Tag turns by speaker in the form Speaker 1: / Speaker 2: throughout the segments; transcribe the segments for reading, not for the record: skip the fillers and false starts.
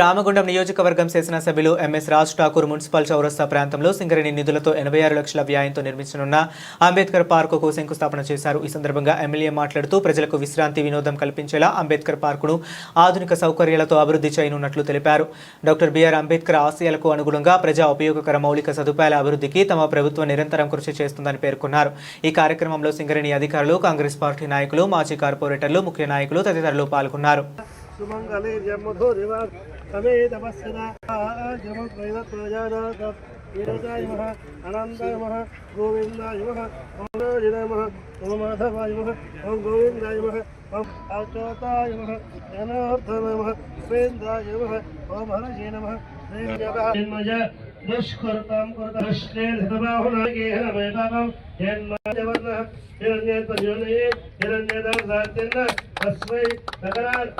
Speaker 1: రామగుండం నియోజకవర్గం శాసనసభ్యులు MS Raj Thakur municipal చౌరస్తా ప్రాంతంలో సింగరేణి నిధులతో 86 లక్షల వ్యయంతో నిర్మించనున్న అంబేద్కర్ పార్కుకు శంకుస్థాపన చేశారు. ఈ సందర్భంగా ఎమ్మెల్యే మాట్లాడుతూ ప్రజలకు విశ్రాంతి వినోదం కల్పించేలా అంబేద్కర్ పార్కును ఆధునిక సౌకర్యాలతో అభివృద్ధి చేయనున్నట్లు తెలిపారు. డాక్టర్ బిఆర్ అంబేద్కర్ ఆశయాలకు అనుగుణంగా ప్రజా ఉపయోగకర మౌలిక సదుపాయాల అభివృద్ధికి తమ ప్రభుత్వం నిరంతరం కృషి చేస్తుందని పేర్కొన్నారు. ఈ కార్యక్రమంలో సింగరేణి అధికారులు, కాంగ్రెస్ పార్టీ నాయకులు, మాజీ కార్పొరేటర్లు, ముఖ్య నాయకులు తదితరులు పాల్గొన్నారు.
Speaker 2: सुमंगले जमधो दिवार समेत बसदा जमत वैदत प्रजादात वीरताय महा आनंदाय महा गोविंदाय महा ओमराजिनाय महा ओमाधवाय महा ओम गोविंदाय महा ओम अच्युताय महा जनार्दनाय महा वेदाय महा ओम हरये नमः जन्मजा दुष्कर्तां कर्ता दुष्टेन हतबाहुनागे हमेताकं जन्मजवर्णः हिरण्यपर्योनये हिरण्यदार्धात्यन्न तस्मै नगरात्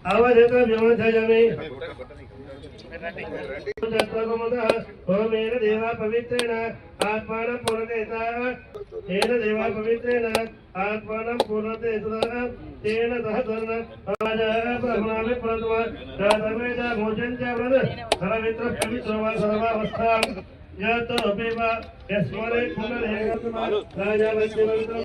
Speaker 2: आवजत व्यमधयमे होमेन देवा पवित्रेण आत्मानं पूर्णतेता तेन देवा पवित्रेण आत्मानं पूर्णतेता तेन सहधर्म ब्रह्मणामे प्रणतमा रातवेद भोजन च व्रत सर्वत्र पवित्रवा सर्वावस्थां यतो अपेवा यस्मरे पुनरेकत्मा राजा वैद्यवन्तं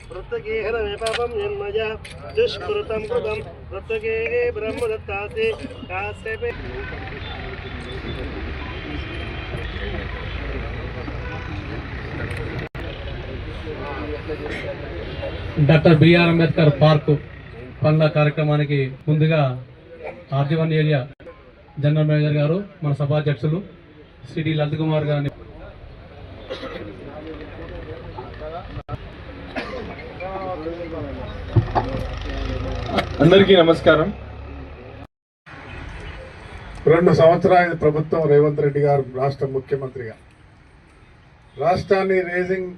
Speaker 2: प्रत्येकेन पापं जन्मजा दुष्कृतं कृतं प्रत्येके ब्रह्मदत्तासे कास्यपे
Speaker 3: డాక్టర్ బిఆర్ అంబేద్కర్ పార్కు పనుల కార్యక్రమానికి ముందుగా ఆర్జీవన్ ఏరియా జనరల్ మేనేజర్ గారు, మన సభాధ్యక్షులు సిడి లలిత్ కుమార్ గారిని
Speaker 4: అందరికీ నమస్కారం. 2 సంవత్సరాల ప్రభుత్వం రేవంత్ రెడ్డి గారు రాష్ట్ర ముఖ్యమంత్రిగా రాష్ట్రాన్ని రేజింగ్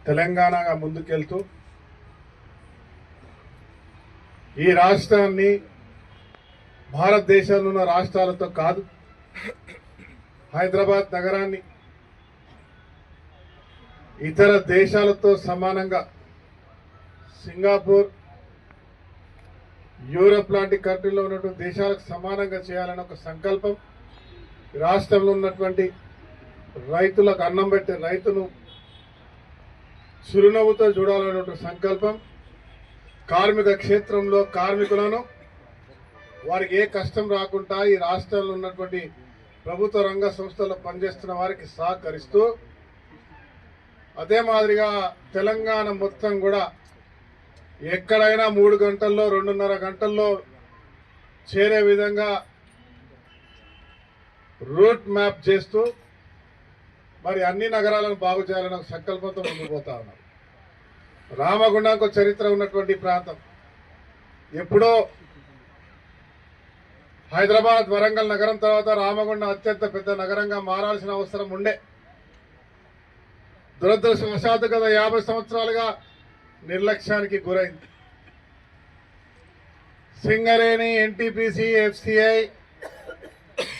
Speaker 4: తెలంగాణగా ముందుకెళ్తూ ఈ రాష్ట్రాన్ని భారతదేశంలో ఉన్న రాష్ట్రాలతో కాదు, హైదరాబాద్ నగరాన్ని ఇతర దేశాలతో సమానంగా సింగపూర్, యూరప్ లాంటి కంట్రీలో ఉన్నటువంటి దేశాలకు సమానంగా చేయాలని ఒక సంకల్పం, రాష్ట్రంలో ఉన్నటువంటి రైతులకు అన్నం పెట్టే రైతును చిరునవ్వుతో చూడాలనే సంకల్పం, కార్మిక క్షేత్రంలో కార్మికులను వారికి ఏ కష్టం రాకుండా ఈ రాష్ట్రంలో ఉన్నటువంటి ప్రభుత్వ రంగ సంస్థల్లో పనిచేస్తున్న వారికి సహకరిస్తూ, అదే మాదిరిగా తెలంగాణ మొత్తం కూడా ఎక్కడైనా 3 గంటల్లో 2.5 గంటల్లో చేరే విధంగా రూట్ మ్యాప్ చేస్తూ మరి అన్ని నగరాలను బాగు చేయాలనే సంకల్పంతో ముందుకు పోతా ఉన్నారు. రామగుండంకు చరిత్ర ఉన్నటువంటి ప్రాంతం. ఎప్పుడో హైదరాబాద్, వరంగల్ నగరం తర్వాత రామగుండం అత్యంత పెద్ద నగరంగా మారాల్సిన అవసరం ఉండే. దురదృష్టవశాత్తు గత 50 సంవత్సరాలుగా నిర్లక్ష్యానికి గురైంది. సింగరేణి, ఎన్టీపీసీ, ఎఫ్సిఐ,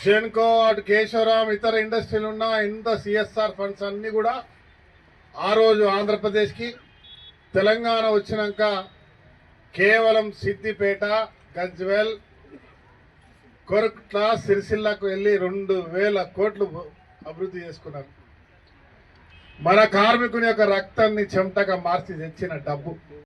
Speaker 4: జెన్కో, అటు కేశవరాం, ఇతర ఇండస్ట్రీలు ఉన్న ఇంత సిఎస్ఆర్ ఫండ్స్ అన్ని కూడా ఆ రోజు ఆంధ్రప్రదేశ్కి తెలంగాణ వచ్చినాక కేవలం సిద్దిపేట, గజ్వేల్, కొరట్ల, సిరిసిల్లకు వెళ్ళి 2000 కోట్లు అభివృద్ధి చేసుకున్నారు. మన కార్మికుని యొక్క రక్తాన్ని చెమటగా మార్చి తెచ్చిన డబ్బు.